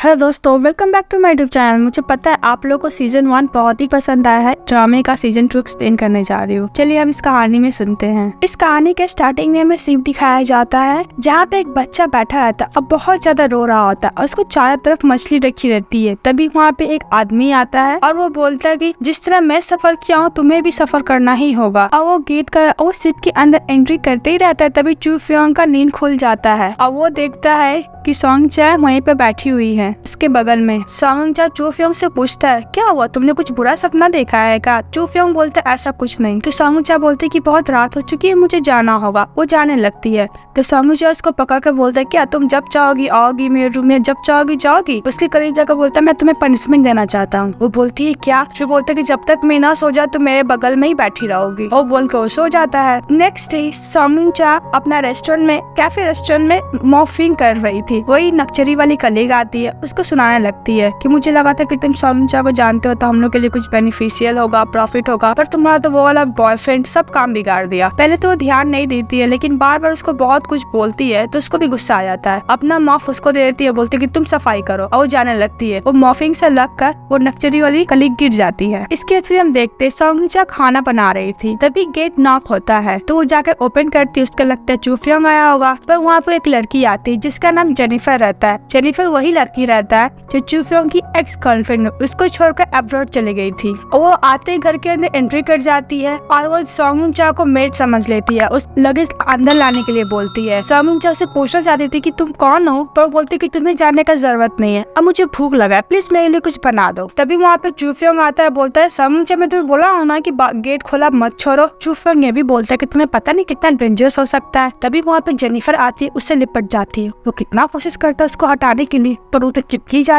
Hello दोस्तों, welcome back to my YouTube channel. मुझे पता है आप लोगों को सीजन 1 बहुत ही पसंद आया है। ड्रामे का सीजन 2 एक्सप्लेन करने जा रही हूँ। चलिए हम इस कहानी में सुनते हैं। इस कहानी के स्टार्टिंग में हमें सीन दिखाया जाता है जहाँ पे एक बच्चा बैठा रहता है और बहुत ज्यादा रो रहा होता है और उसको चारों तरफ मछली रखी रहती है। तभी वहाँ पे एक आदमी आता है और वो बोलता है कि जिस तरह मैं सफर किया हूँ तुम्हें भी सफर करना ही होगा। और वो गेट का वो शिप के अंदर एंट्री करते ही रहता है। तभी चू फ्योंग का नींद खुल जाता है और वो देखता है कि सोंग चा वहीं पे बैठी हुई है उसके बगल में। सोंग चा चू फ्योंग से पूछता है क्या हुआ, तुमने कुछ बुरा सपना देखा है क्या? चू फ्योंग बोलता है ऐसा कुछ नहीं। तो सोंग चा बोलते कि बहुत रात हो चुकी है, मुझे जाना होगा। वो जाने लगती है तो सोंग चा उसको पकड़ कर बोलता है क्या तुम जब चाहोगी आओगी मेरे रूम में, जब चाहोगी जाओगी। उसके करीब जाकर बोलता है मैं तुम्हें पनिशमेंट देना चाहता हूँ। वो बोलती है क्या? फिर बोलता है कि जब तक मैं ना सो जाए तो मेरे बगल में ही बैठी रहोगी। और बोल कर वो सो जाता है। नेक्स्ट डे सोंग चा अपना रेस्टोरेंट में कैफे रेस्टोरेंट में मॉर्फिंग कर रही थी। वही नक्चरी वाली कलीग आती है, उसको सुनाने लगती है कि मुझे लगा था कि तुम सोंग चा को जानते हो तो हम लोग के लिए कुछ बेनिफिशियल होगा, प्रॉफिट होगा, पर तुम्हारा तो वो वाला बॉयफ्रेंड सब काम बिगाड़ दिया। पहले तो वो ध्यान नहीं देती है लेकिन बार बार उसको बहुत कुछ बोलती है तो उसको भी गुस्सा आ जाता है। अपना मॉफ उसको दे देती है, बोलती है कि तुम सफाई करो और वो जाने लगती है। वो मॉफिंग से लग कर वो नक्चरी वाली कलीग गिर जाती है। इसके बाद हम देखते सोंग चा खाना बना रही थी। तभी गेट नॉक होता है तो वो जाकर ओपन करती है। उसका लगता है चू फ्योंग आया होगा, पर वहाँ पे एक लड़की आती है जिसका नाम जेनिफर रहता है। जेनिफर वही लड़की रहता है जो चू फ्योंग की एक्स गर्लफ्रेंड उसको छोड़कर अब्रॉड चली गई थी। और वो आते ही घर के अंदर एंट्री कर जाती है और वो सोंग चा को मेड समझ लेती है। उस लगेज अंदर लाने के लिए बोलती है। सोंग चा से पूछना चाहती थी कि तुम कौन हो, पर बोलती कि तुम्हें जाने का जरूरत नहीं है, अब मुझे भूख लगा है, प्लीज मेरे लिए कुछ बना दो। तभी वहाँ पे चू फ्योंग आता है, बोलता है सोंग चा मैं तुम्हें बोला हूँ ना कि गेट खोला मत छोड़ो। चू फ्योंग ये भी बोलता है कि तुम्हें पता नहीं कितना डेंजरस हो सकता है। तभी वहाँ पे जेनिफर आती है, उससे लिपट जाती है। वो कितना कोशिश करता है उसको हटाने के लिए पर वो तो चिपकी जा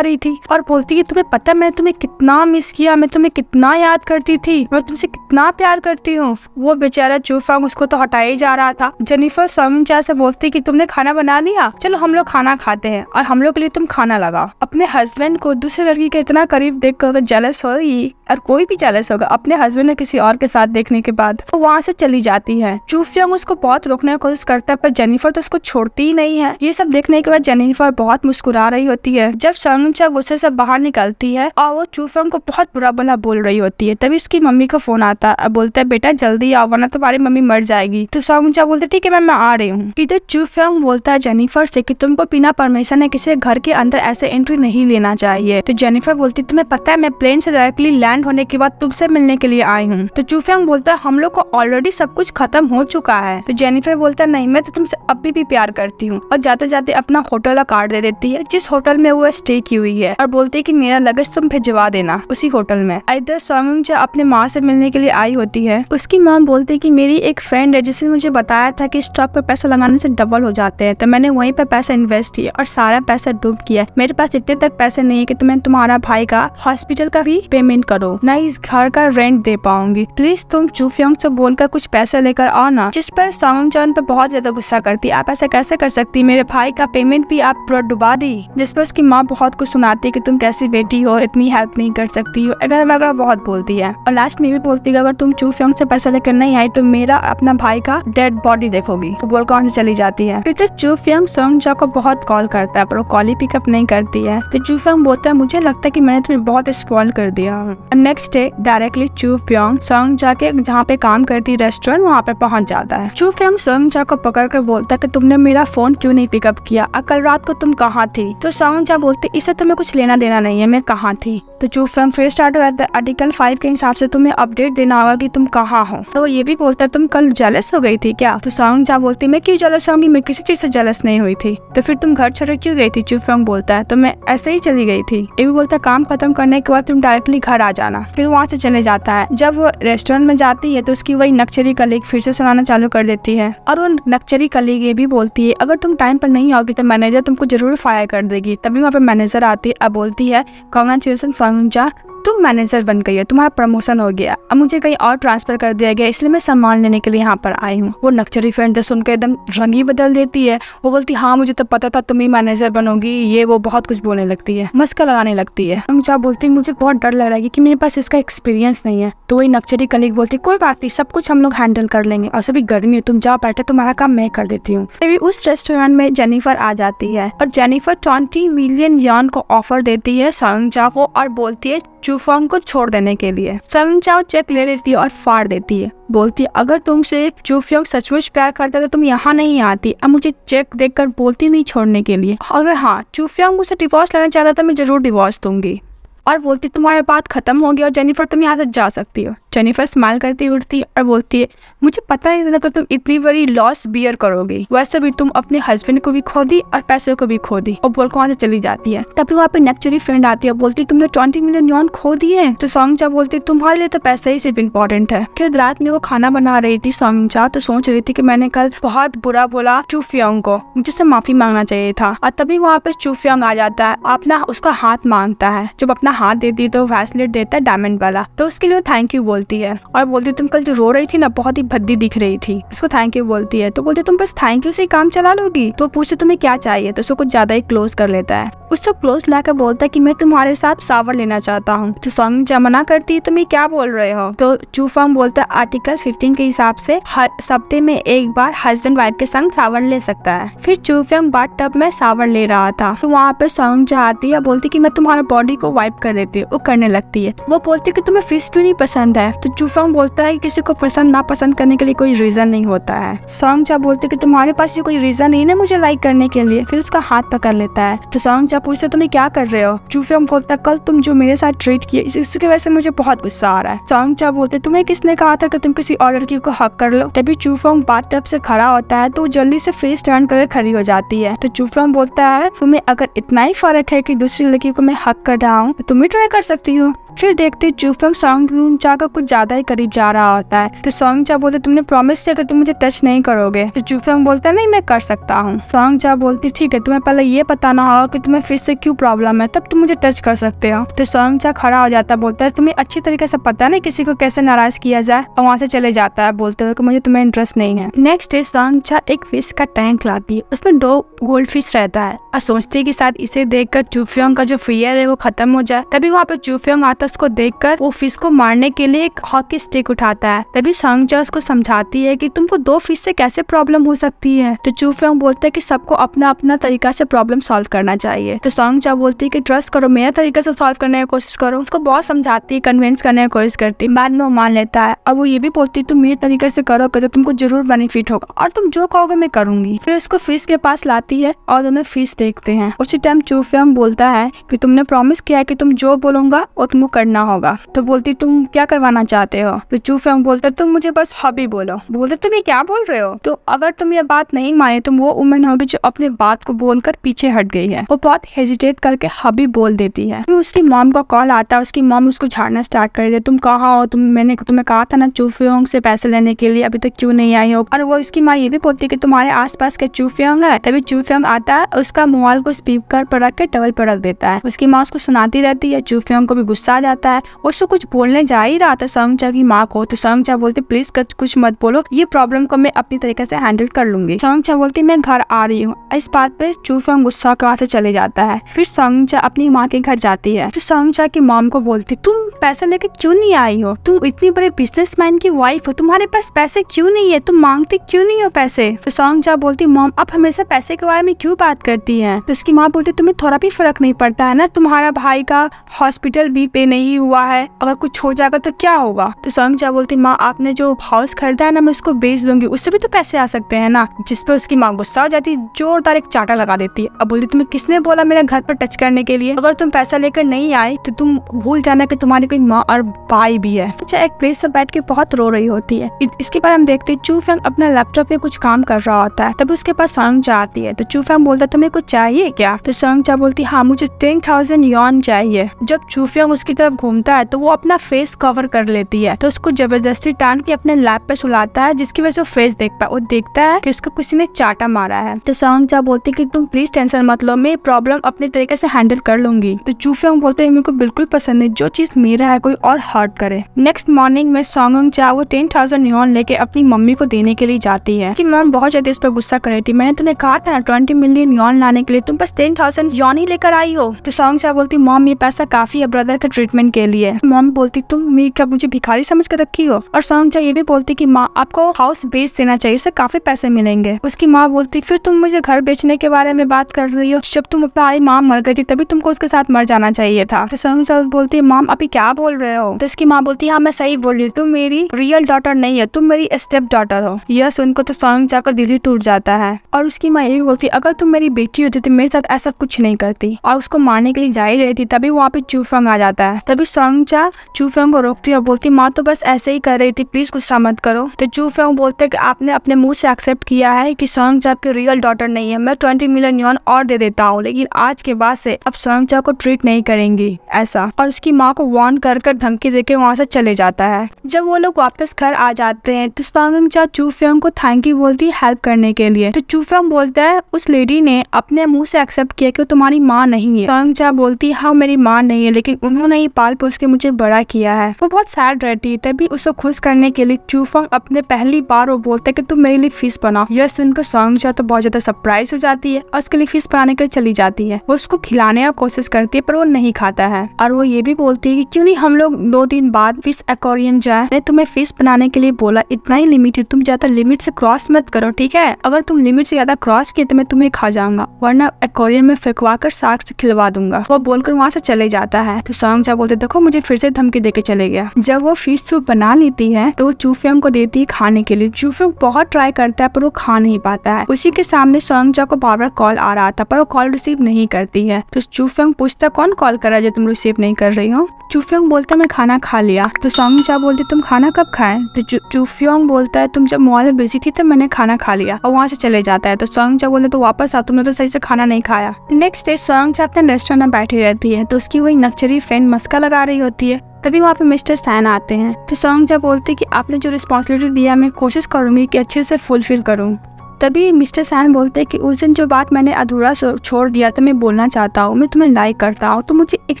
रही थी और बोलती है तुम्हें पता मैंने तुम्हें कितना मिस किया, मैं तुम्हें कितना याद करती थी, मैं तुमसे कितना प्यार करती हूँ। वो बेचारा चू फ्योंग उसको तो हटाया ही जा रहा था। जेनिफर सोंग चा से बोलती कि तुमने खाना बना लिया, चलो हम लोग खाना खाते हैं और हम लोग के लिए तुम खाना लगाओ। अपने हस्बैंड को दूसरी लड़की के इतना करीब देखकर तो जेलस होगी और कोई भी जेलस होगा अपने हस्बैंड ने किसी और के साथ देखने के बाद। वो वहाँ से चली जाती है। चू फ्योंग उसको बहुत रोकने की कोशिश करता है पर जेनिफर तो उसको छोड़ती ही नहीं है। ये सब देखने के बाद जेनिफर बहुत मुस्कुरा रही होती है। जब सोंग चा गुस्से से बाहर निकलती है और वो चू फ्योंग को बहुत बुरा भला बोल रही होती है, तभी उसकी मम्मी का फोन आता है और बोलता है बेटा जल्दी आओ वरना तुम्हारी मम्मी मर जाएगी। तो सोंग चा बोलते ठीक है मैं आ रही हूँ। इधर चू फ्योंग बोलता है जेनिफर से कि तुमको बिना परमिशन है किसी घर के अंदर ऐसे एंट्री नहीं लेना चाहिए। तो जेनिफर बोलती तुम्हें पता है मैं प्लेन से डायरेक्टली लैंड होने के बाद तुमसे मिलने के लिए आई हूँ। तो चू फ्योंग बोलता है हम लोग को ऑलरेडी सब कुछ खत्म हो चुका है। तो जेनिफर बोलता है नहीं मैं तो तुमसे अभी भी प्यार करती हूँ और जाते जाते अपना होटल का कार्ड दे देती है जिस होटल में वो स्टे की हुई है और बोलती है कि मेरा लगेज तुम भिजवा देना उसी होटल में। इधर सोंग चा अपने माँ से मिलने के लिए आई होती है। उसकी माँ बोलती है कि मेरी एक फ्रेंड है जिसने मुझे बताया था कि स्टॉक पे पैसा लगाने से डबल हो जाते हैं, तो मैंने वहीं पे पैसा इन्वेस्ट किया और सारा पैसा डूब गया। मेरे पास इतने तक पैसे नहीं है कि तुम्हें तुम्हारा भाई का हॉस्पिटल का भी पेमेंट करो, ना इस घर का रेंट दे पाऊंगी, प्लीज तुम चू फ्योंग से बोलकर कुछ पैसे लेकर आओ ना। जिस पर सोंग चा पे बहुत ज्यादा गुस्सा करती है, आप ऐसा कैसे कर सकती, मेरे भाई का पेमेंट भी आप पूरा डुबा दी। जिस पर उसकी माँ बहुत कुछ सुनाती है कि तुम कैसी बेटी हो, इतनी हेल्प नहीं कर सकती हो, अगर बहुत बोलती है। और लास्ट में भी बोलती है अगर तुम चू फ्योंग से पैसा लेकर नहीं आई तो मेरा अपना भाई का डेड बॉडी देखोगी। तो बोल कौन से चली जाती है। फिर चू फ्योंग सोंग चा को बहुत कॉल करता है पर वो कॉल ही पिकअप नहीं करती है। तो चू फ्योंग बोलता है मुझे लगता है कि मैंने तुम्हें बहुत स्पॉइल कर दिया। नेक्स्ट डे डायरेक्टली चू फ्योंग सोंग चा के जहाँ पे काम करती रेस्टोरेंट वहाँ पे पहुँच जाता है। चू फ्योंग सोंग चा को पकड़ कर बोलता है कि तुमने मेरा फोन क्यों नहीं पिकअप किया, कल रात को तुम कहाँ थी? तो सोंग चा बोलते इससे तुम्हें कुछ लेना देना नहीं है, मैं कहाँ थी। तो चू फ्योंग फिर स्टार्ट हुआ था आर्टिकल 5 के हिसाब से तुम्हें अपडेट देना होगा कि तुम कहाँ हो। तो वो ये भी बोलता है तुम कल जेलस हो गई थी क्या? तो सोंग चा बोलती मैं क्यों जेलस होंगी, मैं किसी चीज से जेलस नहीं हुई थी। तो फिर तुम घर छोड़ क्यों गई थी? चू फ्योंग बोलता है तो मैं ऐसे ही चली गई थी। ये भी बोलता है काम खत्म करने के बाद तुम डायरेक्टली घर आ जाना। फिर वहाँ से चले जाता है। जब वो रेस्टोरेंट में जाती है तो उसकी वही नक्चरी कलीग फिर से सुनाना चालू कर देती है और वो नक्चरी कलीग ये भी बोलती है अगर तुम टाइम पर नहीं आओगी तो मैनेजर तुमको जरूर फायर कर देगी। तभी वहाँ पे मैनेजर आती है और बोलती है कांग्रेचुलेशन सोंग चा, तुम मैनेजर बन गई हो, तुम्हारा प्रमोशन हो गया, अब मुझे कहीं और ट्रांसफर कर दिया गया, इसलिए मैं सम्मान लेने के लिए यहाँ पर आई हूँ। वो नक्चरी फ्रेंड सुनकर एकदम रंग ही बदल देती है। वो बोलती हाँ मुझे तो पता था तुम ही मैनेजर बनोगी, ये वो बहुत कुछ बोलने लगती है, मस्का लगाने लगती है। सॉन्गचा बोलती मुझे बहुत डर लग रहा है कि मेरे पास इसका एक्सपीरियंस नहीं है। तो वही नक्चरी कलीग बोलती कोई बात नहीं, सब कुछ हम लोग हैंडल कर लेंगे, और सभी गर्मी है, तुम जाओ बैठे, तुम्हारा काम मैं कर देती हूँ। तभी उस रेस्टोरेंट में जेनिफर आ जाती है और जेनिफर 20 मिलियन यॉन को ऑफर देती है सॉन्गचा को और बोलती है चूफोंग को छोड़ देने के लिए। सॉन्गचा चेक ले लेती है और फाड़ देती है। बोलती है अगर तुमसे चूफोंग सचमुच प्यार करता तो तुम यहाँ नहीं आती। अब मुझे चेक देखकर बोलती नहीं छोड़ने के लिए। और हाँ, चूफोंग मुझसे डिवोर्स लेना चाहता था, मैं जरूर डिवोर्स दूंगी। और बोलती तुम्हारी बात खत्म हो गई और जेनिफर तुम यहाँ से जा सकती हो। जेनिफर स्माइल करती उठती है और बोलती है मुझे पता नहीं था तो तुम इतनी बड़ी लॉस बियर करोगी, वैसे भी तुम अपने हस्बैंड को भी खो दी और पैसे को भी खो दी। और बोल वहाँ से चली जाती है। तभी वहाँ पे नक्चरी फ्रेंड आती है, बोलती तुमने 20 मिलियन यॉन खो दिए। तो सॉन्गचा बोलती तुम्हारे लिए तो पैसा ही सिर्फ इम्पोर्टेंट है। फिर रात में वो खाना बना रही थी सॉन्गचा, तो सोच रही थी कि मैंने कल बहुत बुरा बोला चूफोंग को, मुझे उससे माफी मांगना चाहिए था। और तभी वहाँ पे चूफोंग आ जाता है, अपना उसका हाथ मांगता है। जब अपना हाथ देती है तो वैसलेट देता है डायमंड वाला, तो उसके लिए थैंक यू बोलती है। और बोलती तुम कल जो रो रही थी ना, बहुत ही भद्दी दिख रही थी, इसको थैंक यू बोलती है। तो बोलती तुम बस थैंक यू से काम चला लोगी। तो पूछते तुम्हें क्या चाहिए, तो उसको कुछ ज्यादा ही क्लोज कर लेता है। उसको क्लोज लाकर बोलता है कि मैं तुम्हारे साथ शावर लेना चाहता हूँ। तो सॉन्गचा मना करती है तुम ये क्या बोल रहे हो। तो चूफोंग बोलता है आर्टिकल 15 के हिसाब से हर हफ्ते में एक बार हस्बैंड वाइफ के संग शावर ले सकता है। फिर चूफोंग बाथ टब में शावर ले रहा था, तो वहाँ पे सॉन्गचा आती है, बोलती कि मैं तुम्हारा बॉडी को वाइप कर देती हूँ। वो करने लगती है। वो बोलती है कि तुम्हें फिश क्यों नहीं पसंद है। तो चूफोंग बोलता है किसी को पसंद ना पसंद करने के लिए कोई रीजन नहीं होता है। सॉन्गचा बोलती है कि तुम्हारे पास ये कोई रीजन नहीं है मुझे लाइक करने के लिए। फिर उसका हाथ पकड़ लेता है। तो सॉन्गचा पूछते तुम क्या कर रहे हो। चूफोंग बोलता कल तुम जो मेरे साथ ट्रीट किए इसकी वजह से मुझे बहुत गुस्सा आ रहा है। सॉन्गचा बोलते तुम्हें किसने कहा था कि तुम किसी और लड़की को हक कर लो। तभी चूफोंग बाथ टब से खड़ा होता है, तो जल्दी से फेस टर्न कर खड़ी हो जाती है। तो चूफोंग बोलता है तुम्हें अगर इतना ही फर्क है कि दूसरी लड़की को मैं हक कर रहा हूँ तो तुम भी ट्राई कर सकती हो। फिर देखते चूफोंग सॉन्गचा का कुछ ज्यादा ही करीब जा रहा होता है। तो सॉन्गचा बोलते तुमने प्रॉमिस किया कि तुम मुझे टच नहीं करोगे। तो चूफोंग बोलता नहीं मैं कर सकता हूँ। सॉन्गचा बोलती ठीक है, तुम्हें पहले ये बताना होगा कि तुम्हें फिश से क्यों प्रॉब्लम है, तब तुम मुझे टच कर सकते हो। तो सॉन्गचा खड़ा हो जाता है, बोलता है तुम्हें अच्छी तरीके से पता नहीं किसी को कैसे नाराज किया जाए, और वहाँ से चले जाता है बोलते हुए कि मुझे तुम्हें इंटरेस्ट नहीं है। नेक्स्ट डे सॉन्गचा एक फिश का टैंक लाती है, उसमें 2 गोल्ड फिश रहता है और सोचती है कि शायद इसे देखकर चूफोंग का जो फियर है वो खत्म हो जाए। तभी वहाँ पे चूफोंग आता है, उसको देखकर वो फिश को मारने के लिए एक हॉकी स्टिक उठाता है। तभी सॉन्गचा उसको समझाती है कि तुमको 2 फिश से कैसे प्रॉब्लम हो सकती है। तो चूफोंग बोलते है कि सबको अपना अपना तरीका से प्रॉब्लम सॉल्व करना चाहिए। तो सॉन्गचा बोलती है कि ट्रस्ट करो, मेरा तरीका से सॉल्व करने की कोशिश करो। उसको बहुत समझाती है, कन्विंस करने की कोशिश करती है, बाद में वो मान लेता है। अब वो ये भी बोलती है तुम मेरे तरीके से करोगे तो तुमको जरूर बेनिफिट होगा और तुम जो कहोगे मैं करूंगी। फिर उसको फिश के पास लाती है और दोनों फिश देखते हैं। उसी टाइम चूफोंग बोलता है कि तुमने प्रॉमिस किया है कि तुम जो बोलूंगा वो तुमको करना होगा। तो बोलती तुम क्या करवाना चाहते हो। तो चूफोंग बोलता तुम मुझे बस हॉबी बोलो। बोलते तुम ये क्या बोल रहे हो। तो अगर तुम ये बात नहीं माने तुम वो वुमन होगी जो अपने बात को बोलकर पीछे हट गई है। वो बहुत हेजिटेट करके हॉबी बोल देती है। फिर उसकी मॉम का कॉल आता है, उसकी मॉम उसको झाड़ना स्टार्ट कर देती है, तुम कहाँ हो, मैंने तुम्हें कहा था ना चूफोंग से पैसे लेने के लिए, अभी तक क्यों नहीं आई हो। और वो उसकी माँ ये भी बोलती है कि तुम्हारे आसपास के चूफोंग है। तभी चूफोंग आता है, उसका मोबाइल को स्पीकर पर रख के टेबल पर रख देता है। उसकी माँ उसको सुनाती रहती है। चूफोंग को भी गुस्सा आ जाता है, उसको कुछ बोलने जा ही रहा था सॉन्गचा की माँ को। तो सॉन्गचा बोलती प्लीज कुछ मत बोलो, ये प्रॉब्लम को मैं अपनी तरीके से हैंडल कर लूंगी। सॉन्गचा बोलती मैं घर आ रही हूँ। इस बात पे चूफोंग गुस्सा वहाँ से चले जाता है। फिर सॉन्गचा अपनी माँ के घर जाती है। तो सॉन्गचा की मॉम को बोलती तुम पैसा लेके क्यों नहीं आई हो, तुम इतनी बड़े बिजनेसमैन की वाइफ हो, तुम्हारे पास पैसे क्यों नहीं है, तुम मांगती क्यों नहीं हो पैसे। फिर सॉन्गचा बोलती मॉम आप हमेशा पैसे के बारे में क्यों बात करती है। तो उसकी माँ बोलती तुम्हें थोड़ा भी फर्क नहीं पड़ता है ना, तुम्हारा भाई का हॉस्पिटल भी पे नहीं हुआ है, अगर कुछ हो जाएगा तो क्या होगा। तो सॉन्गचा बोलती माँ आपने जो हाउस खरीदा है ना मैं उसको बेच दूंगी, उससे भी तो पैसे आ सकते हैं ना। जिस पर उसकी माँ गुस्सा हो जाती, जोरदार एक चाटा लगा देती है। अब बोलती तुम्हें किसने बोला मेरे घर पर टच करने के लिए, अगर तुम पैसा लेकर नहीं आए तो तुम भूल जाना कि तुम्हारी कोई माँ और भाई भी है। अच्छा एक प्लेस पर बैठ के बहुत रो रही होती है। इसके बाद हम देखते हैं चूफोंग अपना लैपटॉप पे कुछ काम कर रहा होता है। तब उसके पास सॉन्गचा आती है। तो चूफोंग बोलता तुम्हें कुछ चाहिए क्या। तो सॉन्गचा बोलती हाँ मुझे 10,000 यॉन चाहिए। जब चूफोंग उसकी तरफ घूमता है तो वो अपना फेस कवर कर लेती है। तो उसको जबरदस्ती टान के अपने लैप पे सुलाता है, जिसकी वजह से वो फेस देख पाए। वो देखता है कि उसको किसी ने चाटा मारा है। तो सॉन्गचा बोलती कि तुम प्लीज टेंशन मत लो, मैं प्रॉब्लम प्रॉब्लम अपने तरीके से हैंडल कर लूंगी। तो चूफियोंग बोलते हैं मेरे को बिल्कुल पसंद नहीं, जो चीज मेरा है कोई और हर्ट करे। नेक्स्ट मॉर्निंग में सोंगचा वो 10,000 युआन लेके अपनी मम्मी को देने के लिए जाती है कि मॉम बहुत ज्यादा इस पर गुस्सा कर रही थी, मैंने तुम्हें कहा था 20 मिलियन युआन लाने के लिए, तुम बस 10,000 युआन ही लेकर आई हो। तो सोंगचा बोलती मॉम ये पैसा काफी है ब्रदर के ट्रीटमेंट के लिए। मॉम बोलती तुम मेरी क्या मुझे भिखारी समझ कर रखी हो। और सोंगचा ये भी बोलती कि माँ आपको हाउस बेच देना चाहिए, उससे काफी पैसे मिलेंगे। उसकी माँ बोलती फिर तुम मुझे घर बेचने के बारे में बात कर रही हो, जब तुम अपनी माँ मर गई थी तभी तुमको उसके साथ मर जाना चाहिए था। तो सोंगचा बोलती है मॉम अभी क्या बोल रहे हो। तो इसकी माँ बोलती है हाँ मैं सही बोल रही हूँ, तुम मेरी रियल डॉटर नहीं है, तुम मेरी स्टेप डॉटर हो। यह सुनकर तो सोंगचा का दिल ही टूट जाता है। और उसकी माँ ये भी बोलती अगर तुम मेरी बेटी होती तो मेरे साथ ऐसा कुछ नहीं करती। और उसको मारने के लिए जा ही रही थी, तभी वहाँ पे चूफियोंग आ जाता है। तभी सोंगचा चूफियोंग को रोकती है और बोलती माँ तो बस ऐसे ही कर रही थी, प्लीज गुस्सा मत करो। तो चूफियोंग बोलते कि आपने अपने मुंह से एक्सेप्ट किया है कि सोंगचा आपकी रियल डॉटर नहीं है, मैं 20 मिलियन युआन और दे देता हूँ, लेकिन आज के बाद से अब सोंगचा को ट्रीट नहीं करेंगी ऐसा। और उसकी माँ को वार्न कर धमकी देके वहाँ से चले जाता है। जब वो लोग वापस घर आ जाते हैं तो सोंगचा चूफियोंग को थैंक यू बोलती है हेल्प करने के लिए। तो चूफियोंग बोलता है उस लेडी ने अपने मुंह से एक्सेप्ट किया कि वो तुम्हारी माँ नहीं है। सोंगचा बोलती है हाँ मेरी माँ नहीं है, लेकिन उन्होंने ही पाल पोस के मुझे बड़ा किया है। वो बहुत सैड रहती है, तभी उसको खुश करने के लिए चूफियोंग अपने पहली बार वो बोलते है कि तुम मेरे लिए फीस बनाओ। यह सुनकर सोंगचा तो बहुत ज्यादा सरप्राइज हो जाती है और उसके लिए फीस बनाने के लिए चली जाती है। वो उसको खिलाने की कोशिश करती है पर वो नहीं खाता है। और वो ये भी बोलती है कि क्यों नहीं हम लोग 2 दिन बाद फिश एक्वेरियम जाए, मैं तुम्हें फिश बनाने के लिए बोला, इतना ही लिमिट है, तुम ज्यादा लिमिट से क्रॉस मत करो ठीक है, अगर तुम लिमिट से ज्यादा क्रॉस किए तो मैं तुम्हें खा जाऊंगा, वरना एक्वेरियम में फेंकवा कर शार्क से खिलवा दूंगा। वो बोलकर वहाँ से चले जाता है। तो सोंगचा बोलते देखो मुझे फिर से धमकी देके चले गया। जब वो फिश सूप बना लेती है तो वो चूफियोंग को देती है खाने के लिए। चूफियोंग बहुत ट्राई करता है पर वो खा नहीं पाता है। उसी के सामने सोंगचा को बार बार कॉल आ रहा था पर वो कॉल रिसीव नहीं करती है। तो चूफियोंग पूछता कौन कॉल कर रहा है जो तुम रिसीव नहीं कर रही हो। चूफियोंग बोलता मैं खाना खा लिया। तो सोंगचा बोलती तुम खाना कब खाए। तो चूफियोंग बोलता है तुम जब मोबाइल में बिजी थी तब मैंने खाना खा लिया, और वहाँ से चले जाता है। तो सोंगचा बोलते तो वापस आओ, तुमने तो सही से खाना नहीं खाया। नेक्स्ट डे सोंगचा अपने रेस्टोरेंट में बैठी रहती है तो उसकी वही नक्चरी फ्रेंड मस्का लगा रही होती है। तभी वहाँ पे मिस्टर सैन आते हैं। तो सोंगचा बोलते कि आपने जो रिस्पॉन्सिबिलिटी दिया मैं कोशिश करूंगी कि अच्छे से फुलफिल करूँ। तभी मिस्टर सैन बोलते हैं कि उस दिन जो बात मैंने अधूरा छोड़ दिया था मैं बोलना चाहता हूँ, मैं तुम्हें लाइक करता हूँ, तो मुझे एक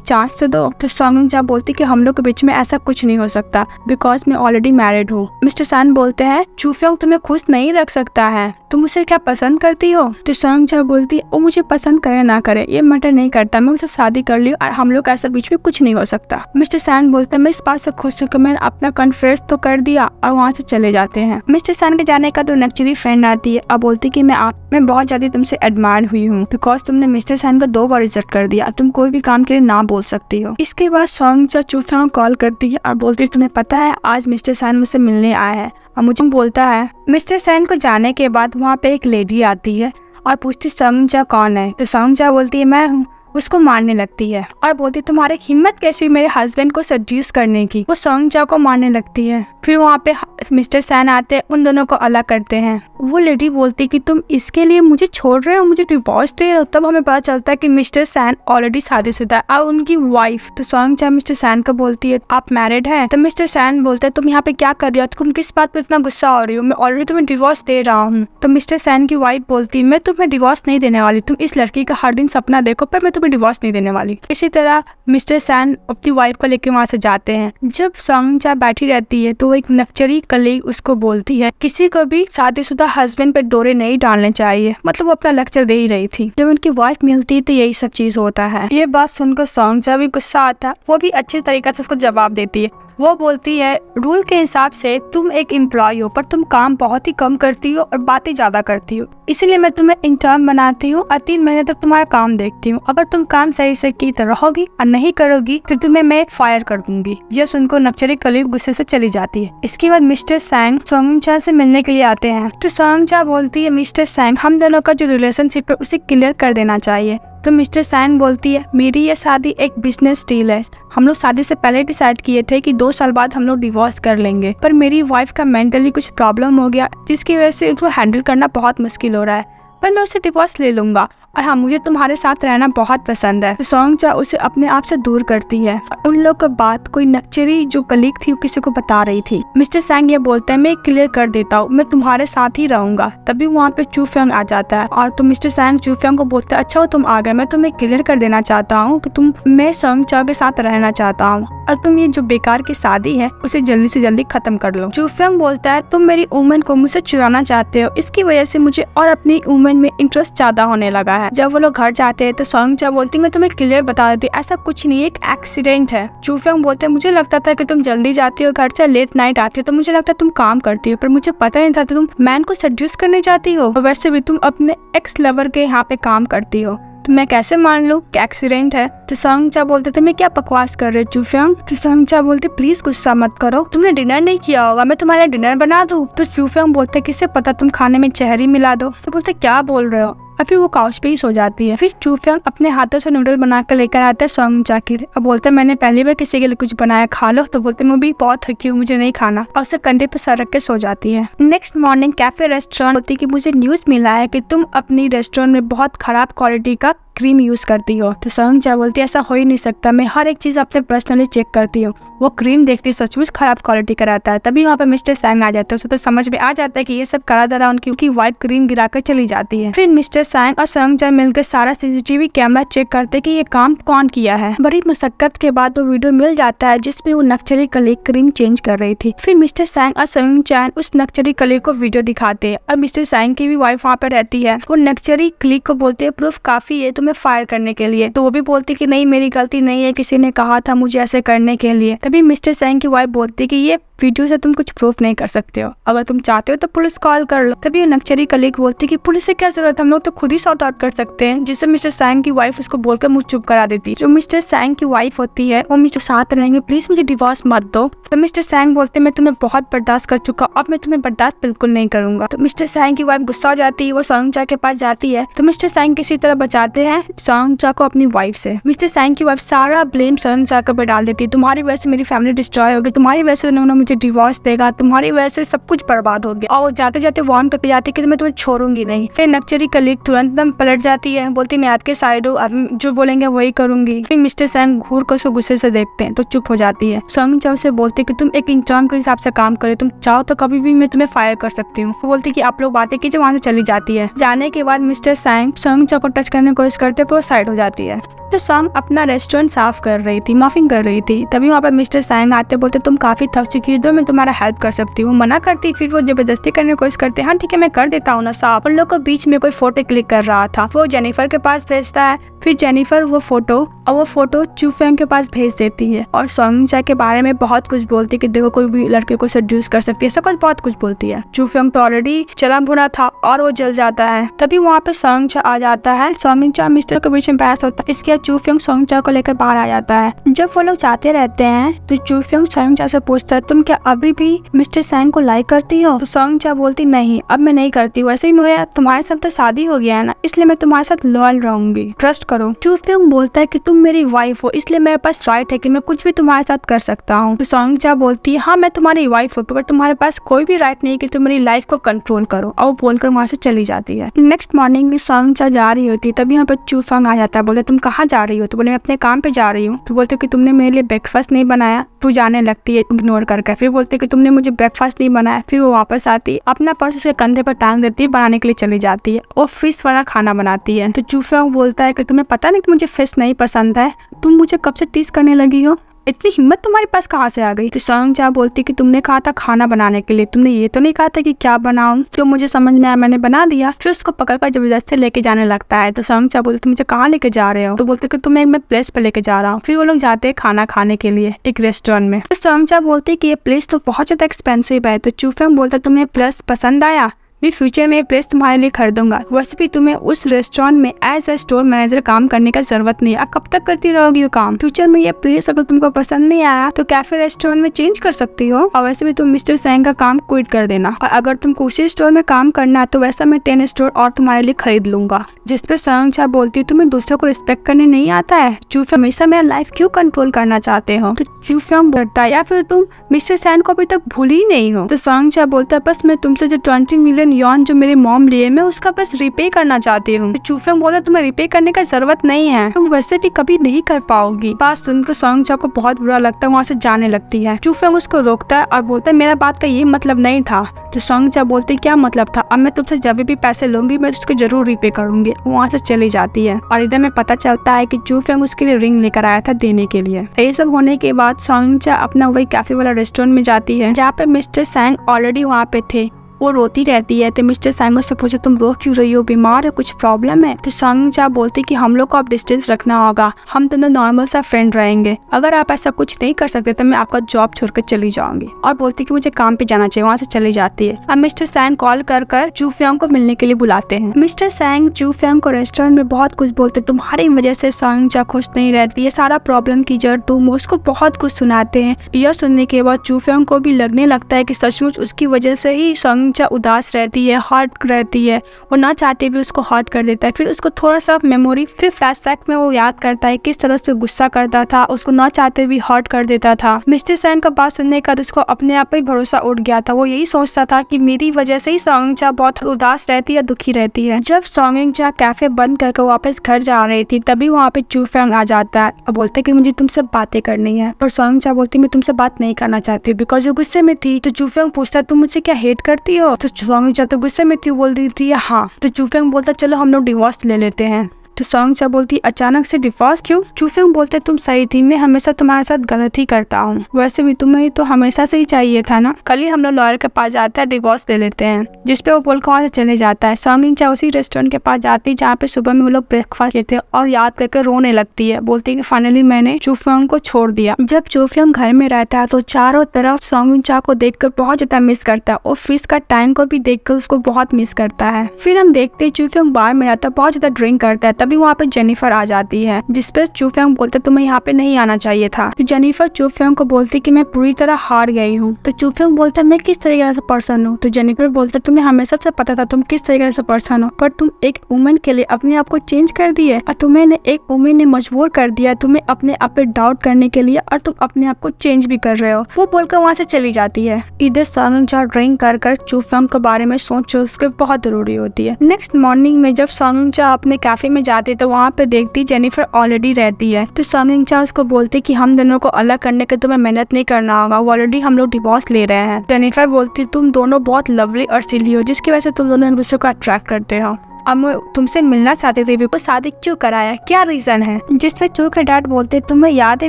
चांस तो दो। तो सोंगचा बोलती कि हम लोग के बीच में ऐसा कुछ नहीं हो सकता बिकॉज मैं ऑलरेडी मैरिड हूँ। मिस्टर सैन बोलते हैं चूफियोंग तुम्हें खुश नहीं रख सकता है, तुम उसे क्या पसंद करती हो। तो सोंगचा बोलती वो मुझे पसंद करे ना करे ये मैटर नहीं करता, मैं उससे शादी कर ली और हम लोग ऐसा बीच में कुछ नहीं हो सकता। मिस्टर सैन बोलते मैं इस बात से खुश हूँ कि मैंने अपना कन्फेस तो कर दिया, और वहाँ से चले जाते हैं। मिस्टर सैन के जाने का तो नेचुरली फ्रेंड आती है और बोलती कि मैं बहुत ज्यादा तुमसे एडमायर हुई हूँ बिकॉज तुमने मिस्टर सैन को 2 बार रिजेक्ट कर दिया, तुम कोई भी काम के लिए ना बोल सकती हो। इसके बाद सोंगचा चूफियोंग कॉल करती है और बोलती है तुम्हें पता है आज मिस्टर सैन मुझसे मिलने आया है, और मुझे बोलता है। मिस्टर सैन को जाने के बाद वहाँ पे एक लेडी आती है और पूछती सोंगचा कौन है। तो सोंगचा बोलती है मैं हूँ। उसको मारने लगती है और बोलती तुम्हारी हिम्मत कैसी मेरे हस्बैंड को सेड्यूस करने की। वो सोंगचा को मारने लगती है। फिर वहाँ पे मिस्टर सैन आते हैं, उन दोनों को अलग करते हैं। वो लेडी बोलती कि तुम इसके लिए मुझे छोड़ रहे हो, मुझे डिवोर्स दे रहे हो। तब हमें पता चलता है कि मिस्टर सैन ऑलरेडी शादीशुदा है और उनकी वाइफ। तो सोंगचा मिस्टर सैन को बोलती है आप मैरिड हैं। तो मिस्टर सैन बोलते हैं तुम यहाँ पे क्या कर रही हो, तुम किस बात पे इतना गुस्सा हो रही हो, मैं ऑलरेडी तुम्हें डिवोर्स दे रहा हूँ। तो मिस्टर सैन की वाइफ बोलती है मैं तुम्हें डिवोर्स नहीं देने वाली, तुम इस लड़की का हर दिन सपना देखो पर मैं तुम्हें डिवोर्स नहीं देने वाली। इसी तरह मिस्टर सैन अपनी वाइफ को लेकर वहाँ से जाते हैं। जब सोंगचा बैठी रहती है तो एक नक्चरी कलीग उसको बोलती है किसी को भी शादीशुदा हस्बैंड पे डोरे नहीं डालने चाहिए, मतलब वो अपना लेक्चर दे ही रही थी। जब उनकी वाइफ मिलती है तो यही सब चीज होता है। ये बात सुनकर सोंगचा भी गुस्सा आता है, वो भी अच्छे तरीके से उसको जवाब देती है। वो बोलती है रूल के हिसाब से तुम एक एम्प्लॉय हो पर तुम काम बहुत ही कम करती हो और बातें ज्यादा करती हो, इसलिए मैं तुम्हें इंटर्न बनाती हूँ और 3 महीने तक तुम्हारा काम देखती हूँ। अगर तुम काम सही से की तो रहोगी और नहीं करोगी तो तुम्हें मैं फायर कर दूंगी। यह सुनकर नक्चरी कलीग गुस्से से चली जाती है। इसके बाद मिस्टर सैंग सोंगचा से मिलने के लिए आते हैं। तो सोंगचा बोलती है मिस्टर सैंग हम दोनों का जो रिलेशनशिप है उसे क्लियर कर देना चाहिए। तो मिस्टर सैन बोलती है मेरी ये शादी एक बिजनेस डील है, हम लोग शादी से पहले डिसाइड किए थे कि 2 साल बाद हम लोग डिवोर्स कर लेंगे, पर मेरी वाइफ का मेंटली कुछ प्रॉब्लम हो गया जिसकी वजह से उसको हैंडल करना बहुत मुश्किल हो रहा है, पर मैं उससे डिवोर्स ले लूंगा और हाँ, मुझे तुम्हारे साथ रहना बहुत पसंद है। तो सोंगचा उसे अपने आप से दूर करती है। उन लोग की बात कोई नक्चरी जो कलीग थी किसी को बता रही थी। मिस्टर सैंग ये बोलता है मैं क्लियर कर देता हूँ, मैं तुम्हारे साथ ही रहूंगा। तभी वहाँ पे चू फेंग आ जाता है और तो मिस्टर सैंग चू फेंग को बोलता है अच्छा हो तुम आ गए, मैं तुम्हें क्लियर कर देना चाहता हूँ कि मैं सोंगचा के साथ रहना चाहता हूँ और तुम ये जो बेकार की शादी है उसे जल्दी से जल्दी खत्म कर लो। चू फेंग बोलता है तुम मेरी वुमन को मुझसे चुराना चाहते हो, इसकी वजह से मुझे और अपनी वुमन में इंटरेस्ट ज्यादा होने लगा है। जब वो लोग घर जाते हैं तो सोंगचा बोलती मैं तुम्हें क्लियर बता देती ऐसा कुछ नहीं, एक एक्सीडेंट है। चू फेंग बोलते मुझे लगता था कि तुम जल्दी जाती हो घर से, लेट नाइट आती हो, तो मुझे लगता है तुम काम करती हो, पर मुझे पता नहीं था तुम मैन को सेड्यूस करने जाती हो और वैसे भी तुम अपने एक्स लवर के यहाँ पे काम करती हो, तो मैं कैसे मान लूं कि एक्सीडेंट है। तो सोंगचा बोलते थे मैं क्या बकवास कर रहे चू फेंग। तो सोंगचा बोलते प्लीज गुस्सा मत करो, तुमने डिनर नहीं किया होगा, मैं तुम्हारे डिनर बना दूं। तो चू फेंग बोलते किसे पता तुम खाने में चेहरी मिला दो। तो बोलते क्या बोल रहे हो। और फिर वो काउच पे ही सो जाती है। फिर चू फेंग अपने हाथों से नूडल बनाकर लेकर आता है सोंगचा के लिए और बोलते मैंने पहली बार किसी के लिए कुछ बनाया, खा लो। तो बोलते मैं भी बहुत थकी हूँ, मुझे नहीं खाना, और उसे कंधे पे सर रख के सो जाती है। नेक्स्ट मॉर्निंग कैफे रेस्टोरेंट होती कि मुझे न्यूज मिला है कि तुम अपनी रेस्टोरेंट में बहुत खराब क्वालिटी का क्रीम यूज करती हो। तो सोंगचा बोलती ऐसा हो ही नहीं सकता, मैं हर एक चीज अपने पर्सनली चेक करती हूँ। वो क्रीम देखती सचमुच खराब क्वालिटी का रहता है। तभी वहाँ पे मिस्टर सैंग आ जाते हैं। उसे तो समझ में आ जाता है कि ये सब करा धरा उनकी वाइट क्रीम गिराकर चली जाती है। फिर मिस्टर सैंग और सोंगचा मिलकर सारा सीसीटीवी कैमरा चेक करते कि ये काम कौन किया है। बड़ी मशक्कत के बाद वो वीडियो मिल जाता है जिसमें वो नक्चरी कलीग क्रीम चेंज कर रही थी। फिर मिस्टर सैंग और सोंगचा उस नक्चरी कलीग को वीडियो दिखाते हैं और मिस्टर सैंग की भी वाइफ वहाँ पे रहती है। वो नक्चरी कलीग को बोलते हैं प्रूफ काफी है तुम्हें फायर करने के लिए। तो वो भी बोलती कि नहीं मेरी गलती नहीं है, किसी ने कहा था मुझे ऐसे करने के लिए। तभी मिस्टर सैंग की वाइफ बोलती कि ये वीडियो से तुम कुछ प्रूफ नहीं कर सकते हो, अगर तुम चाहते हो तो पुलिस कॉल कर लो। तभी नक्चरी कलीग बोलती कि पुलिस से क्या जरूरत है, हम लोग तो खुद ही सॉर्ट आउट कर सकते हैं। जिससे मिस्टर सैंग की वाइफ उसको बोलकर मुंह चुप करा देती। जो मिस्टर सैंग की वाइफ होती है वो मुझे साथ रहेंगे, प्लीज मुझे डिवोर्स मत दो। तो मिस्टर सैंग बोलते मैं तुम्हें बहुत बर्दाश्त कर चुका, अब मैं तुम्हें बर्दाश्त बिल्कुल नहीं करूंगा। तो मिस्टर सैंग की वाइफ गुस्सा हो जाती है, वो सोंगचा के पास जाती है। तो मिस्टर सैंग किसी तरह बचाते हैं सोंगचा को अपनी वाइफ से। मिस्टर सैंग की वाइफ सारा ब्लेम सोंगचा पे डाल देती है, तुम्हारी वजह से मेरी फैमिली डिस्ट्रॉय होगी, तुम्हारी वजह से उन्होंने मुझे डिवोर्स देगा, तुम्हारी वजह से सब कुछ बर्बाद हो गया। और वो जाते जाते वार्न करके जाती है कि मैं तुम्हें छोड़ूंगी नहीं। फिर नक्चरी कलीग तुरंत दम पलट जाती है, बोलती मैं आपके साइड हूँ, अब जो बोलेंगे वही करूंगी। फिर मिस्टर सैंग घूर कर उसको गुस्से से देखते हैं तो चुप हो जाती है। सोंगचा उसे बोलते कि तुम एक इंसान के हिसाब से काम करे, तुम चाहो तो कभी भी मैं तुम्हें फायर कर सकती हूँ। वो बोलती कि आप लोग बातें कीजिए, वहाँ से चली जाती है। जाने के बाद मिस्टर सैंग सोंगचा को टच करने की कोशिश करते पर वो साइड हो जाती है। तो सॉन्ग अपना रेस्टोरेंट साफ कर रही थी, मॉपिंग कर रही थी। तभी वहाँ पर मिस्टर सैंग आते बोलते तुम काफी थक चुकी हो, मैं तुम्हारा हेल्प कर सकती हूँ। मना करती, फिर वो जबरदस्ती करने की कोशिश करते, हाँ ठीक है मैं कर देता हूँ ना साफ। उन लोग को बीच में कोई फोटो क्लिक कर रहा था, वो जेनिफर के पास भेजता है। फिर जेनिफर वो फोटो चू फेंग के पास भेज देती है और सोंगचा के बारे में बहुत कुछ बोलती है कि देखो कोई भी लड़के को सेड्यूस कर सकती है, ऐसा कुछ बहुत कुछ बोलती है। चू फेंग तो ऑलरेडी चला भुना था और वो जल जाता है। तभी वहाँ पे सोंगचा आ जाता है। सोंगचा मिस्टर के बीच में बहस होता है, इसके बाद चू फेंग सोंगचा को लेकर बाहर आ जाता है। जब वो लोग जाते रहते हैं तो चू फेंग सोंगचा से पूछता है तुम क्या अभी भी मिस्टर सैंग को लाइक करती हो। तो सोंगचा बोलती नहीं अब मैं नहीं करती, वैसे भी मुझे तुम्हारे साथ तो शादी हो गया है ना, इसलिए मैं तुम्हारे साथ लॉयल रहूंगी, ट्रस्ट करो। चू फेंग बोलता है कि तुम मेरी वाइफ हो, इसलिए मेरे पास राइट है कि मैं कुछ भी तुम्हारे साथ कर सकता हूँ। तो सोंगचा बोलती है हाँ मैं तुम्हारी वाइफ हूँ, पर तुम्हारे पास कोई भी राइट नहीं कि तुम मेरी लाइफ को कंट्रोल करो। और वो बोलकर वहाँ से चली जाती है। नेक्स्ट मॉर्निंग में सोंगचा जा रही होती है, तभी यहाँ पर चू फेंग आ जाता है। बोलते तुम कहाँ जा रही हो। तो बोले मैं अपने काम पे जा रही हूँ। तो बोलते कि तुमने मेरे लिए ब्रेकफास्ट नहीं बनाया। तू जाने लगती है इग्नोर करके। फिर बोलते कि तुमने मुझे ब्रेकफास्ट नहीं बनाया। फिर वो वापस आती, अपना पर्स उसके कंधे पर टांग देती है, बनाने के लिए चली जाती है और फिश वाला खाना बनाती है। तो चू फेंग बोलता है कि तुम्हें पता नहीं कि मुझे फिश नहीं पसंद है, तुम मुझे कब से टीज करने लगी हो, इतनी हिम्मत तुम्हारे पास कहाँ से आ गई। तो सोंगचा बोलती कि तुमने कहा था खाना बनाने के लिए, तुमने ये तो नहीं कहा था कि क्या बनाऊं। जो मुझे समझ में आया मैंने बना दिया। फिर उसको पकड़कर जबरदस्ती लेके जाने लगता है। तो सोंगचा बोलती तुम मुझे कहाँ लेके जा रहे हो। तो बोलते कि तुम्हें मैं प्लेस पे लेके जा रहा हूँ। फिर वो लोग जाते हैं खाना खाने के लिए एक रेस्टोरेंट में। तो सोंगचा बोलती कि ये प्लेस तो बहुत ज्यादा एक्सपेंसिव है। तो चू फेंग बोलता तुम्हें प्लेस पसंद आया, मैं फ्यूचर में प्लेस तुम्हारे लिए खरीदूंगा, वैसे भी तुम्हें उस रेस्टोरेंट में एज ए स्टोर मैनेजर काम करने का जरूरत नहीं है, कब तक करती रहोगी वो काम। फ्यूचर में ये प्लेस अगर तुमको पसंद नहीं आया तो कैफे रेस्टोरेंट में चेंज कर सकती हो, और वैसे भी तुम मिस्टर सैंग का काम क्विट कर देना, और अगर तुमको उसी स्टोर में काम करना है तो वैसा मैं 10 स्टोर और तुम्हारे लिए खरीद लूंगा। जिसपे सोंगचा बोलती है तुम्हें दूसरों को रिस्पेक्ट करने नहीं आता है, चू फेंग हमेशा मेरा लाइफ क्यों कंट्रोल करना चाहते हो। तो चू फेंग बोलता है या फिर तुम मिस्टर सैंग को अभी तक भूल ही नहीं हो। तो सोंगचा बोलता है बस मैं तुमसे जो 20 मिलियन मिलियन यॉन जो मेरी मॉम लिए मैं उसका बस रिपे करना चाहती हूँ। चूफेंग बोलता तुम्हें रिपे करने का जरूरत नहीं है, तुम वैसे भी कभी नहीं कर पाओगी। बात सुनकर सोंगचा को बहुत बुरा लगता है, वहाँ से जाने लगती है। चूफेंग उसको रोकता है और बोलता है मेरा बात का ये मतलब नहीं था। तो सोंगचा बोलती क्या मतलब था, अब मैं तुमसे जब भी पैसे लूंगी मैं उसको जरूर रिपे करूंगी। वहाँ से चली जाती है और इधर में पता चलता है कि चूफेंग उसके लिए रिंग लेकर आया था देने के लिए। ये सब होने के बाद सोंगचा अपना वही कैफे वाला रेस्टोरेंट में जाती है जहाँ पे मिस्टर सैंग ऑलरेडी वहाँ पे थे। वो रोती रहती है तो मिस्टर सैंग से पूछे तुम रो क्यों रही हो, बीमार है, कुछ प्रॉब्लम है। तो सोंगचा बोलती कि हम लोग को अब डिस्टेंस रखना होगा, हम दोनों नॉर्मल सा फ्रेंड रहेंगे, अगर आप ऐसा कुछ नहीं कर सकते तो मैं आपका जॉब छोड़कर चली जाऊंगी। और बोलती कि मुझे काम पे जाना चाहिए, वहाँ से चली जाती है। अब मिस्टर सैंग कॉल कर चूफेंग को मिलने के लिए बुलाते हैं। मिस्टर सैंग चूफेंग को रेस्टोरेंट में बहुत कुछ बोलते, तुम्हारी वजह से सोंगचा खुश नहीं रहती है, सारा प्रॉब्लम की जड़ तुम, उसको बहुत कुछ सुनाते हैं। यह सुनने के बाद चूफेंग को भी लगने लगता है कि सचमुच उसकी वजह से ही उदास रहती है, हर्ट रहती है। वो ना चाहते भी उसको हर्ट कर देता है। फिर उसको थोड़ा सा मेमोरी, फिर फ्लैशबैक में वो याद करता है किस तरह से गुस्सा करता था, उसको ना चाहते भी हर्ट कर देता था। मिस्टर सैंग का बात सुनने का उसको अपने आप पे भरोसा उठ गया था। वो यही सोचता था कि मेरी वजह से ही सोंगचा बहुत उदास रहती है, दुखी रहती है। जब सोंगचा कैफे बंद करके वापस घर जा रही थी तभी वहाँ पे चूफेंग आ जाता है और बोलते कि मुझे तुमसे बातें करनी है। पर सोंगचा बोलती मैं तुमसे बात नहीं करना चाहती बिकॉज वो गुस्से में थी। तो चूफेंग पूछता तुम मुझे क्या हेट करती हो। तो सोंगचा तो गुस्से में थी, बोल दी थी हाँ। तो चूफेंग बोलता चलो हम लोग डिवोर्स ले लेते हैं। तो सोंगचा बोलती अचानक से डिवोर्स क्यों। चूफेंग बोलते तुम सही थी, मैं हमेशा तुम्हारे साथ गलत ही करता हूँ, वैसे भी तुम्हें तो हमेशा से ही चाहिए था ना, कल ही हम लोग लॉयर के पास जाते हैं, डिवोर्स ले लेते हैं। जिसपे वो बोलकर वहाँ से चले जाता है। सोंगचा उसी रेस्टोरेंट के पास जाती है जहाँ पे सुबह में वो लोग ब्रेकफास्ट किए थे और याद करके रोने लगती है, बोलती है फाइनली मैंने चूफेंग को छोड़ दिया। जब चूफेंग घर में रहता है तो चारों तरफ सोंगचा को देखकर बहुत ज्यादा मिस करता है और फिश का टैंक को भी देखकर उसको बहुत मिस करता है। फिर हम देखते हैं चूफेंग बार में रहता है, बहुत ज्यादा ड्रिंक करता है। तभी वहाँ पे जेनिफर आ जाती है जिसपे चूफेंग बोलते तुम्हें यहाँ पे नहीं आना चाहिए था। तो जेनिफर चूफेंग को बोलती कि मैं पूरी तरह हार गई हूँ। तो चूफेंग बोलता मैं किस तरीके से पर्सन हूँ। तो जेनिफर बोलता तुम्हें हमेशा से पता था तुम किस तरीके से पर्सन हो, पर तुम एक वुमेन के लिए अपने आप को चेंज कर दिए और तुम्हें एक वुमेन ने मजबूर कर दिया तुम्हें अपने आप पे डाउट करने के लिए और तुम अपने आप को चेंज भी कर रहे हो। वो बोलकर वहाँ से चली जाती है। इधर सोंगचा ड्रिंक कर चूफेंग के बारे में सोच उसके बहुत जरूरी होती है। नेक्स्ट मॉर्निंग में जब सोंगचा अपने कैफे में जाती तो वहाँ पे देखती जेनिफर ऑलरेडी रहती है। तो सोंगचा उसको बोलती कि हम दोनों को अलग करने के तुम्हें मेहनत नहीं करना होगा, ऑलरेडी हम लोग डिवोर्स ले रहे हैं। जेनिफर बोलती तुम दोनों बहुत लवली और सिली हो जिसकी वजह से तुम दोनों एक दूसरे को अट्रैक्ट करते हो। अब मैं तुमसे मिलना चाहते थे, को शादी क्यों कराया, क्या रीजन है। जिसपे चू के डैड बोलते तुम्हें याद है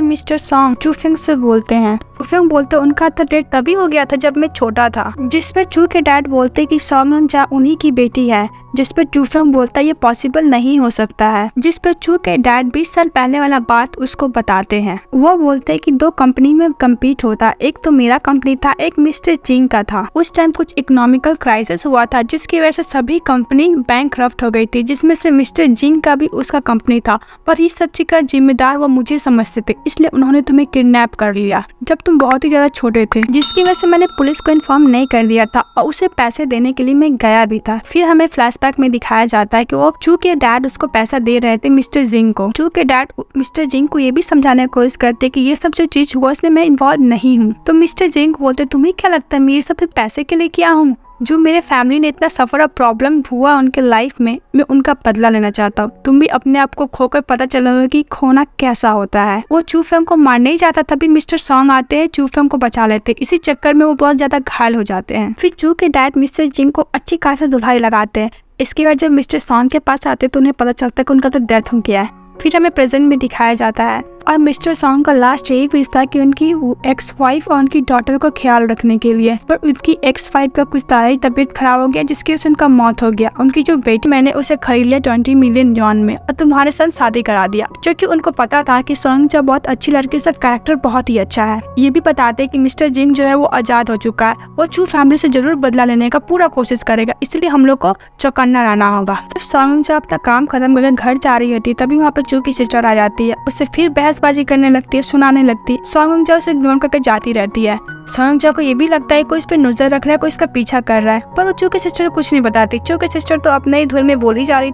मिस्टर सॉन्ग। चूफेंग से बोलते हैं। चूफेंग बोलते उनका तो डेट तभी हो गया था जब मैं छोटा था। जिसपे चू के डैड बोलते कि सोंगचा उन्हीं की बेटी है। जिसपे चूफेंग बोलता ये पॉसिबल नहीं हो सकता है। जिसपे चू के डैड 20 साल पहले वाला बात उसको बताते हैं। वो बोलते कि दो कंपनी में कम्पीट होता, एक तो मेरा कंपनी था, एक मिस्टर जिंग का था। उस टाइम कुछ इकोनॉमिकल क्राइसिस हुआ था जिसकी वजह से सभी कंपनी बैंकक्रप्ट हो गई थी, जिसमें से मिस्टर जिंग का भी उसका कंपनी था। पर इस सब चीज का जिम्मेदार वो मुझे समझते थे, इसलिए उन्होंने तुम्हें किडनैप कर लिया जब तुम बहुत ही ज्यादा छोटे थे, जिसकी वजह से मैंने पुलिस को इन्फॉर्म नहीं कर दिया था और उसे पैसे देने के लिए मैं गया भी था। फिर हमें फ्लैशबैक में दिखाया जाता है कि वो चू के डैड उसको पैसा दे रहे थे मिस्टर जिंग को। चू के डैड मिस्टर जिंग को ये भी समझाने की कोशिश करते कि ये सब जो चीज हुआ उसमें मैं इन्वॉल्व नहीं हूँ। तो मिस्टर जिंग बोलते तुम्हें क्या लगता है मैं ये सब पैसे के लिए किया हूँ, जो मेरे फैमिली ने इतना सफर और प्रॉब्लम हुआ उनके लाइफ में, मैं उनका बदला लेना चाहता हूँ। तुम भी अपने आप को खोकर पता चलोगे कि खोना कैसा होता है। वो चूफेंग को मारने ही जाता तभी मिस्टर सॉन्ग आते हैं, चूफेंग को बचा लेते हैं। इसी चक्कर में वो बहुत ज्यादा घायल हो जाते हैं। फिर चू के डैड मिस्टर जिंग को अच्छी खासी धुलाई लगाते हैं। इसके बाद जब मिस्टर सॉन्ग के पास आते तो उन्हें पता चलता है कि उनका तो डेथ हो गया है। फिर हमें प्रेजेंट में दिखाया जाता है और मिस्टर सॉन्ग का लास्ट यही विश था कि उनकी एक्स वाइफ और उनकी डॉटर को ख्याल रखने के लिए, पर उनकी एक्स वाइफ का कुछ ज्यादा तबीयत खराब हो गया जिसकी वजह से उनका मौत हो गया। उनकी जो बेटी मैंने उसे खरीद लिया 20 मिलियन यॉन में और तुम्हारे साथ शादी करा दिया, क्योंकि उनको पता था कि सोंगचा बहुत अच्छी लड़की, सब कैरेक्टर बहुत ही अच्छा है। ये भी बताते कि मिस्टर जिंग जो है वो आजाद हो चुका है, वो चू फैमिली से जरूर बदला लेने का पूरा कोशिश करेगा, इसलिए हम लोग को चौकन्ना रहना होगा। जब सोंगचा अपना काम खत्म करके घर जा रही होती है तभी वहाँ पर चू की सिस्टर आ जाती है, उससे फिर बहसबाजी करने लगती है, सुनाने लगती है। सोंगचा उसे इग्नोर करके जाती रहती है। सॉन्गजा को ये भी लगता है कोई इस पे नजर रख रहा है, कोई इसका पीछा कर रहा है, पर वो चू की सिस्टर कुछ नहीं बताती। चू की सिस्टर तो अपने ही धुन में बोली जा रही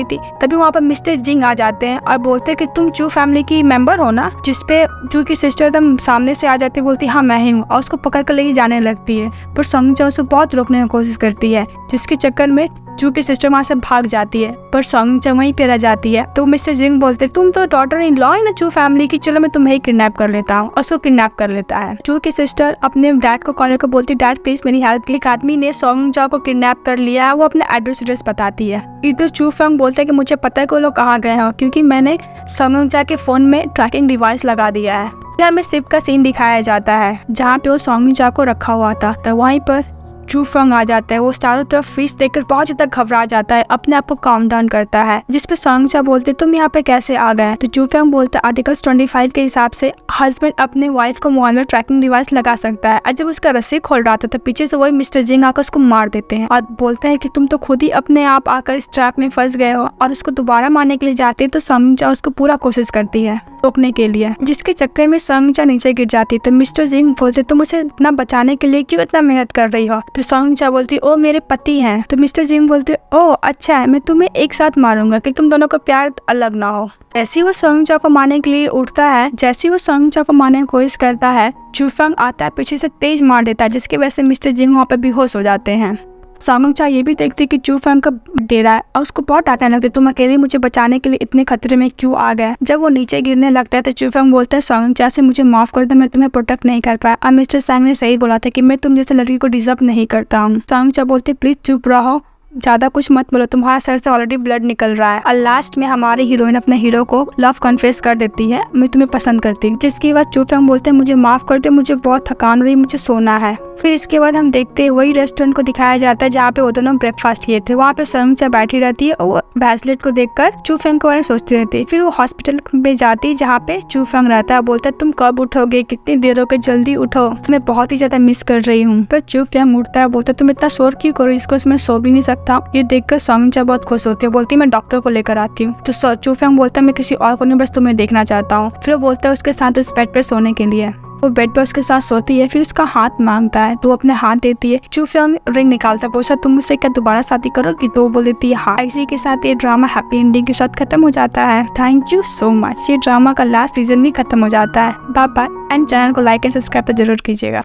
थी। तभी वहाँ पर मिस्टर जिंग आ जाते हैं और बोलते हैं कि तुम चू फैमिली की मेंबर हो ना, जिसपे चू की सिस्टर एकदम सामने से आ जाती है, बोलती हाँ मैं ही हूँ, और उसको पकड़ कर लेके जाने लगती है। पर सॉन्गजा उसको बहुत रोकने की कोशिश करती है, जिसके चक्कर में चू की सिस्टर वहाँ से भाग जाती है, पर सॉन्गजा वहीं पे रह जाती है। तो मिस्टर जिंग बोलते तुम तो डॉटर इन लॉ है ना चू फैमिली की, चलो मैं तुम्हें किडनैप कर लेता हूँ, और उसको किडनैप कर लेता है। चू की सिस्टर अपने डैड को कॉल करके बोलती डैड प्लीज मेरी हेल्प की, एक आदमी ने सॉन्गजा को किडनैप कर लिया है, वो अपने एड्रेस बताती है। इधर चू फैंग बोलते है कि मुझे पता है कि वो लोग कहाँ गए हैं, क्योंकि मैंने सॉन्गजा के फोन में ट्रैकिंग डिवाइस लगा दिया है। हमें शिप का सीन दिखाया जाता है जहाँ पे वो सॉन्गजा को रखा हुआ था, तो वहीं पर चू फैंग आ जाता है। वो चारों तरफ फिश देखकर बहुत ज्यादा घबरा जाता है, अपने आप को काम डाउन करता है, जिसपे सॉन्गजा बोलते तुम यहाँ पे कैसे आ गए। तो चू फैंग बोलता है आर्टिकल 25 के हिसाब से हस्बैंड अपने वाइफ को मोबाइल में ट्रैकिंग डिवाइस लगा सकता है। और जब उसका रस्सी खोल रहा था तो पीछे से वही मिस्टर जिंग आकर उसको मार देते हैं और बोलते हैं कि तुम तो खुद ही अपने आप आकर इस ट्रैप में फंस गए हो, और उसको दोबारा मारने के लिए जाते हैं। तो सॉन्गजा उसको पूरा कोशिश करती है रोकने के लिए, जिसके चक्कर में सॉन्गजा नीचे गिर जाती है। तो मिस्टर जिंग बोलते तुम उसे इतना बचाने के लिए क्यों इतना मेहनत कर रही हो। तो सॉन्गजा बोलती ओ मेरे पति हैं। तो मिस्टर जिंग बोलते ओ अच्छा है, मैं तुम्हें एक साथ मारूंगा कि तुम दोनों का प्यार अलग ना हो। जैसे वो सॉन्गजा को मारने के लिए उठता है, जैसे वो सॉन्गजा को मारने की कोशिश करता है, चू फैंग आता है पीछे से तेज मार देता है, जिसकी वजह से मिस्टर जिंग वहाँ पे बेहोश हो जाते हैं। सॉन्गजा ये भी देखती कि चू फैंग का डेरा है और उसको बहुत डांटने लगती तुम अकेले मुझे बचाने के लिए इतने खतरे में क्यों आ गया। जब वो नीचे गिरने लगता है तो चू फैंग बोलता है सॉन्गजा से मुझे माफ कर दो, मैं तुम्हें प्रोटेक्ट नहीं कर पाया, और मिस्टर सैंग ने सही बोला था कि मैं तुम जैसे लड़की को डिजर्व नहीं करता हूँ। सॉन्गजा बोलते प्लीज चुप रहो, ज्यादा कुछ मत बोलो, तुम्हारा सर से ऑलरेडी ब्लड निकल रहा है। और लास्ट में हमारी हीरोइन अपने हीरो को लव कन्फेस कर देती है, मैं तुम्हें पसंद करती हूँ। जिसके बाद चू फैंग बोलते हैं मुझे माफ कर दो, मुझे बहुत थकान हो रही, मुझे सोना है। फिर इसके बाद हम देखते हैं वही रेस्टोरेंट को दिखाया जाता है जहाँ पे वो दोनों ब्रेकफास्ट किए थे। वहाँ पे सॉन्गजा बैठी रहती है और वो ब्रेसलेट को देखकर चू फैंग के बारे में सोचती रहती है। फिर वो हॉस्पिटल में जाती है जहाँ पे चू फैंग रहता है, बोलता है तुम कब उठोगे, कितनी देर हो गई, जल्दी उठो, मैं बहुत ही ज्यादा मिस कर रही हूँ। फिर चू फैंग उठता है, बोलता है तुम इतना शोर क्यों करो, इसको मैं सो भी नहीं सकता। ये देखकर सॉन्गजा बहुत खुश होती है, बोलती है मैं डॉक्टर को लेकर आती हूँ। तो चू फैंग बोलता है मैं किसी और को नहीं, बस तुम्हें देखना चाहता हूँ। फिर वो बोलता है उसके साथ उस बेड पे सोने के लिए। वो बेड पर उसके साथ सोती है, फिर उसका हाथ मांगता है तो वो अपने हाथ देती है। चू फैंग रिंग निकालता है, पूछा तुम मुझसे क्या दोबारा शादी करोगी, तो वो बोल देती है हाँ। इसी के साथ ये ड्रामा हैप्पी एंडिंग के साथ खत्म हो जाता है। Thank you so much. ये ड्रामा का लास्ट सीजन भी खत्म हो जाता है। बाय बाय, एंड चैनल को लाइक एंड सब्सक्राइब तो जरूर कीजिएगा।